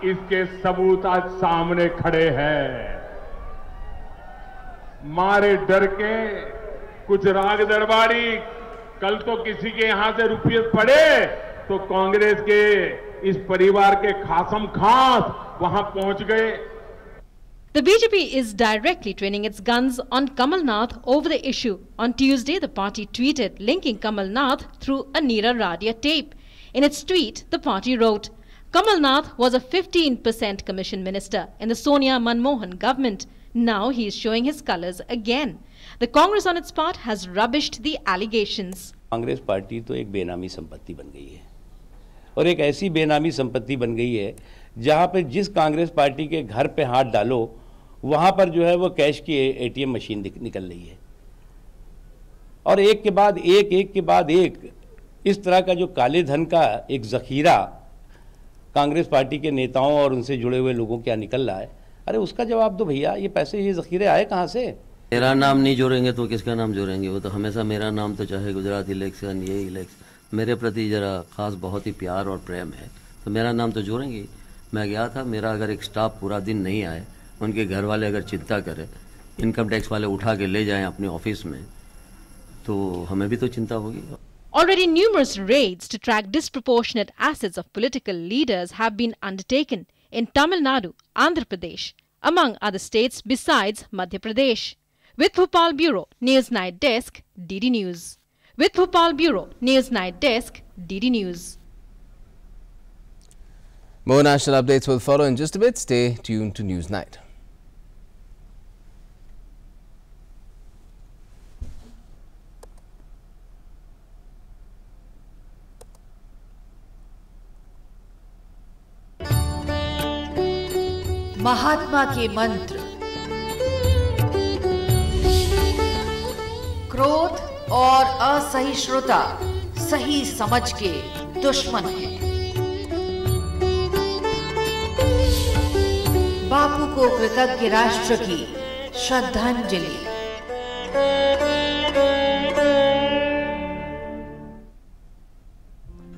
इसके सबूत आज सामने खड़े हैं। मारे डर के कुछ राग दरबारी कल तो किसी के यहां से रुपये पड़े तो कांग्रेस के इस परिवार के खासम खास वहां पहुंच गए। The BJP is directly training its guns on Kamal Nath over the issue. On Tuesday, the party tweeted linking Kamal Nath through a Neera Radia tape. In its tweet, the party wrote, Kamal Nath was a 15% commission minister in the Sonia Manmohan government. Now he is showing his colours again. The Congress on its part has rubbished the allegations. Congress party तो एक बेनामी संपत्ति बन गई है और एक ऐसी बेनामी संपत्ति बन गई है जहां पर जिस कांग्रेस पार्टी के घर पे हाथ डालो वहां पर जो है वो कैश की एटीएम मशीन निकल रही है और एक के बाद एक इस तरह का जो काले धन का एक जखीरा कांग्रेस पार्टी के नेताओं और उनसे जुड़े हुए लोगों क्या निकल रहा है। अरे उसका जवाब दो भैया, ये पैसे ये जखीरे आए कहाँ से? मेरा नाम नहीं जोड़ेंगे तो किसका नाम जोड़ेंगे? वो तो हमेशा मेरा नाम, तो चाहे गुजरात इलेक्शन ये इलेक्शन, मेरे प्रति जरा खास बहुत ही प्यार और प्रेम है तो मेरा नाम तो जोड़ेंगे। मैं गया था, मेरा अगर एक स्टाफ पूरा दिन नहीं आए, उनके घर वाले अगर चिंता करें, इनकम टैक्स वाले उठा के ले जाएं अपने ऑफिस में, तो हमें भी तो चिंता होगी। Already numerous raids to track disproportionate assets of political leaders have been undertaken in Tamil Nadu, Andhra Pradesh, among other states besides Madhya Pradesh. With Bhopal Bureau, Newsnight Desk, DD News. With Bhopal Bureau, Newsnight Desk, DD News. More national updates will follow in just a bit. Stay tuned to Newsnight. महात्मा के मंत्र। क्रोध और असहिष्णुता सही समझ के दुश्मन हैं। बापू को कृतज्ञ राष्ट्र की श्रद्धांजलि।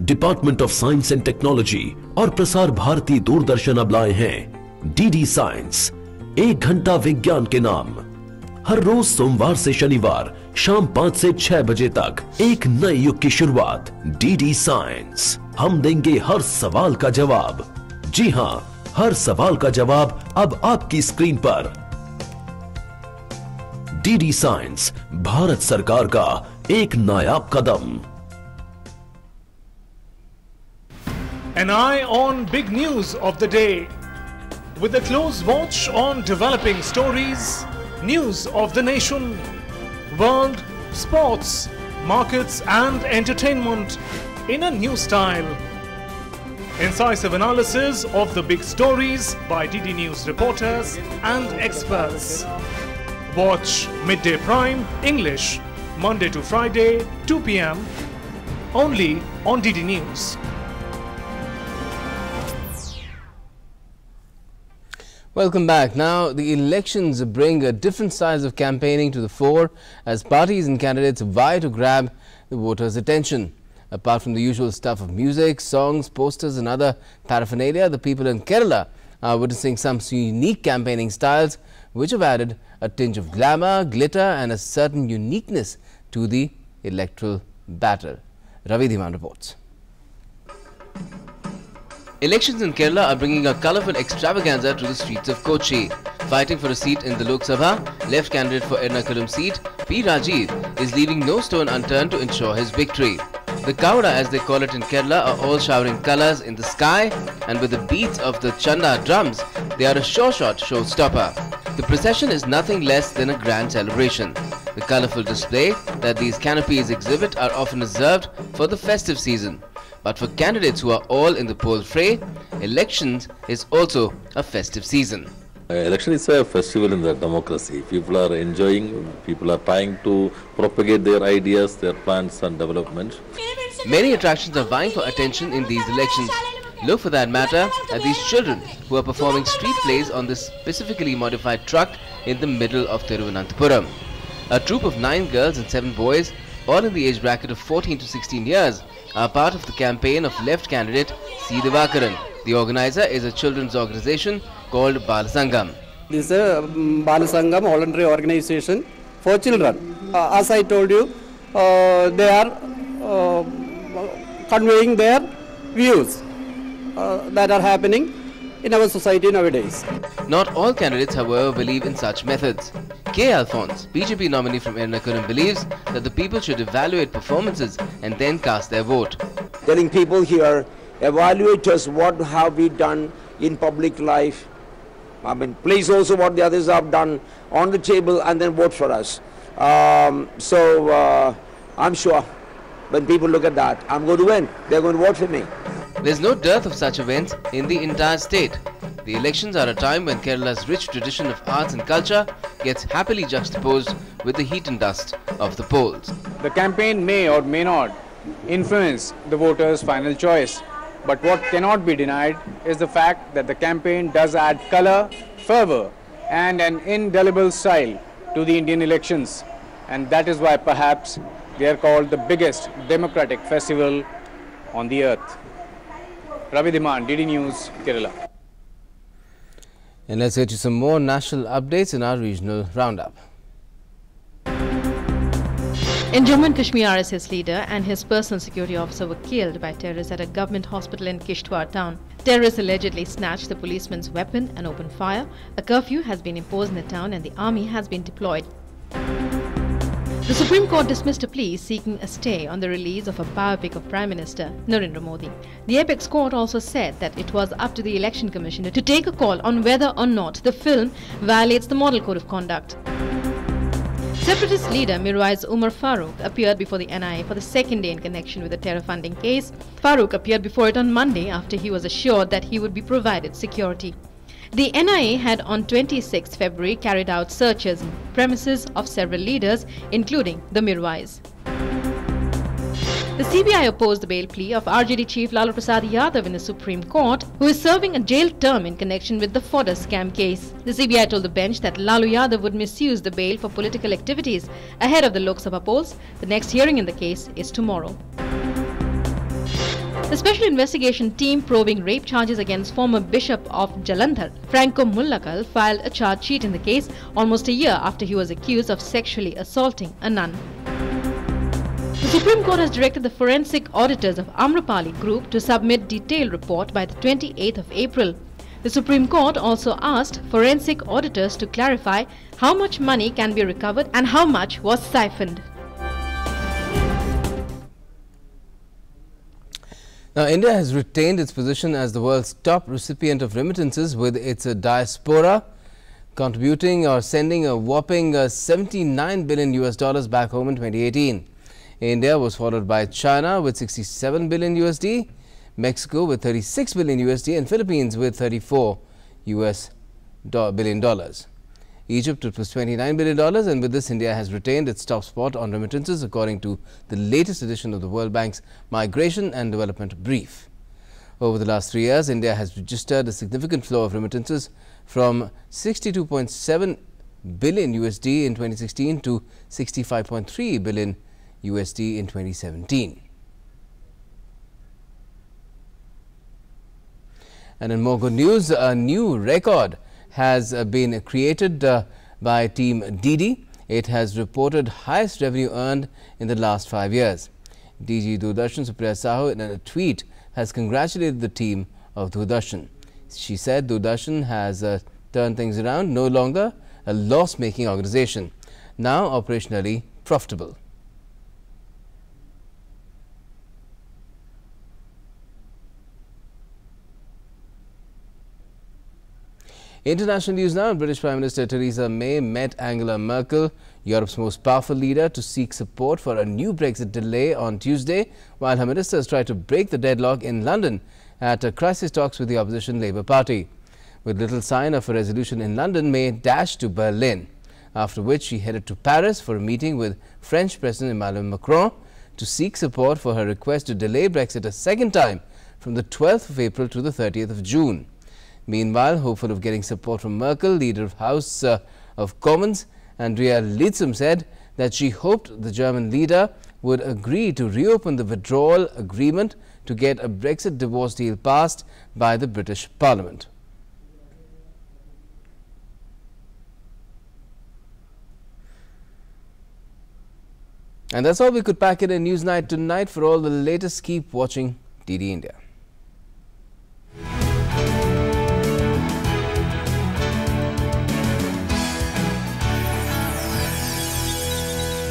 Department of science and technology और प्रसार भारती दूरदर्शन अब लाए हैं डीडी साइंस, 1 घंटा विज्ञान के नाम। हर रोज सोमवार से शनिवार शाम 5 से 6 बजे तक एक नए युग की शुरुआत। डीडी साइंस, हम देंगे हर सवाल का जवाब। जी हां, हर सवाल का जवाब अब आपकी स्क्रीन पर। डीडी साइंस, भारत सरकार का एक नायाब कदम। An eye on big news of the day. With a close watch on developing stories, news of the nation, world, sports, markets and entertainment in a new style. Incisive analysis of the big stories by DD News reporters and experts. Watch Midday Prime English, Monday to Friday, 2 p.m. only on DD News. Welcome back. Now, the elections bring a different size of campaigning to the fore as parties and candidates vie to grab the voters' attention. Apart from the usual stuff of music, songs, posters and other paraphernalia, the people in Kerala are witnessing some unique campaigning styles which have added a tinge of glamour, glitter and a certain uniqueness to the electoral battle. Ravi Dhiman reports. Elections in Kerala are bringing a colourful extravaganza to the streets of Kochi. Fighting for a seat in the Lok Sabha, left candidate for Ernakulam seat, P. Rajiv, is leaving no stone unturned to ensure his victory. The Kauda, as they call it in Kerala, are all showering colours in the sky, and with the beats of the Chanda drums, they are a sure shot showstopper. The procession is nothing less than a grand celebration. The colourful display that these canopies exhibit are often reserved for the festive season. But for candidates who are all in the poll fray, elections is also a festive season. Election is a festival in the democracy. People are enjoying, people are trying to propagate their ideas, their plans and developments. Many attractions are vying for attention in these elections. Look for that matter at these children who are performing street plays on this specifically modified truck in the middle of Thiruvananthapuram. A troop of 9 girls and 7 boys, all in the age bracket of 14 to 16 years, are part of the campaign of left candidate C. Divakaran. The organizer is a children's organization called Balasangam. This is a Balasangam voluntary organization for children. As I told you, they are conveying their views that are happening in our society nowadays. Not all candidates, however, believe in such methods. K. Alphonse, BJP nominee from Ernakulam, believes that the people should evaluate performances and then cast their vote. Telling people here evaluate us, what have we done in public life. I mean, place also what the others have done on the table and then vote for us. I'm sure when people look at that, I'm going to win. They're going to vote for me. There's no dearth of such events in the entire state. The elections are a time when Kerala's rich tradition of arts and culture gets happily juxtaposed with the heat and dust of the polls. The campaign may or may not influence the voters' final choice. But what cannot be denied is the fact that the campaign does add color, fervor, and an indelible style to the Indian elections. And that is why perhaps they are called the biggest democratic festival on the earth. Ravi Dhiman, DD News, Kerala. And let's get to some more national updates in our regional roundup. In Jammu and Kashmir, RSS leader and his personal security officer were killed by terrorists at a government hospital in Kishtwar town. Terrorists allegedly snatched the policeman's weapon and opened fire. A curfew has been imposed in the town and the army has been deployed. The Supreme Court dismissed a plea seeking a stay on the release of a biopic of Prime Minister Narendra Modi. The apex court also said that it was up to the Election Commission to take a call on whether or not the film violates the Model Code of Conduct. Separatist leader Mirwais Umar Farooq appeared before the NIA for the second day in connection with the terror funding case. Farooq appeared before it on Monday after he was assured that he would be provided security. The NIA had on 26 February carried out searches in premises of several leaders, including the Mirwais. The CBI opposed the bail plea of RJD chief Lalu Prasad Yadav in the Supreme Court, who is serving a jail term in connection with the fodder scam case. The CBI told the bench that Lalu Yadav would misuse the bail for political activities ahead of the Lok Sabha polls. The next hearing in the case is tomorrow. The Special Investigation Team probing rape charges against former Bishop of Jalandhar, Franco Mullakal, filed a charge sheet in the case almost a year after he was accused of sexually assaulting a nun. The Supreme Court has directed the forensic auditors of Amrapali Group to submit detailed report by the 28th of April. The Supreme Court also asked forensic auditors to clarify how much money can be recovered and how much was siphoned. Now, India has retained its position as the world's top recipient of remittances, with its diaspora contributing or sending a whopping $79 billion back home in 2018. India was followed by China with $67 billion USD, Mexico with $36 billion USD, and Philippines with $34 billion. Egypt was $29 billion, and with this India has retained its top spot on remittances according to the latest edition of the World Bank's Migration and Development Brief. Over the last 3 years, India has registered a significant flow of remittances from $62.7 billion USD in 2016 to $65.3 billion USD in 2017. And in more good news, a new record has been created by Team DD. It has reported highest revenue earned in the last 5 years. DG Doordarshan Supriya Sahu in a tweet has congratulated the team of Doordarshan. She said Doordarshan has turned things around, no longer a loss-making organization, now operationally profitable. International news now. British Prime Minister Theresa May met Angela Merkel, Europe's most powerful leader, to seek support for a new Brexit delay on Tuesday, while her ministers tried to break the deadlock in London at crisis talks with the opposition Labour Party. With little sign of a resolution in London, May dashed to Berlin, after which she headed to Paris for a meeting with French President Emmanuel Macron to seek support for her request to delay Brexit a second time from the 12th of April to the 30th of June. Meanwhile, hopeful of getting support from Merkel, leader of House of Commons Andrea Leadsom said that she hoped the German leader would agree to reopen the withdrawal agreement to get a Brexit divorce deal passed by the British Parliament. And that's all we could pack in Newsnight tonight. For all the latest, keep watching DD India.